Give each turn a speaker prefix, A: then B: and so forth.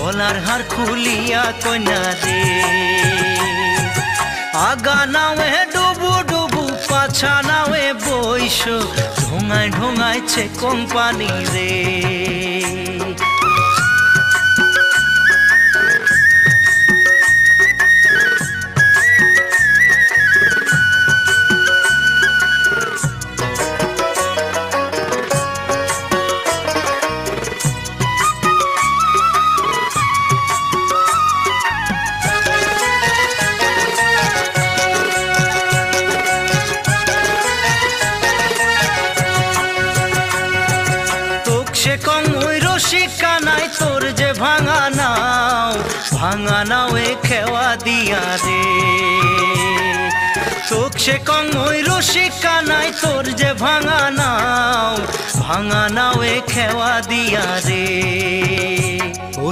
A: গলার হার খুলিয়া কন্যা রে আগা নাওয়ে ডুবু ডুবু পাছা নাওয়ে বইস ঢোঙায় ঢোঙাইছে কোম্পানি রে সে কম ওই রসিকা নাই তোর যে ভাঙা নাও এ খেওয়া দিয়া রে তোক সে কম ওই রসিকা নাই তোর যে ভাঙা নাও এ খেওয়া দিয়া রে ও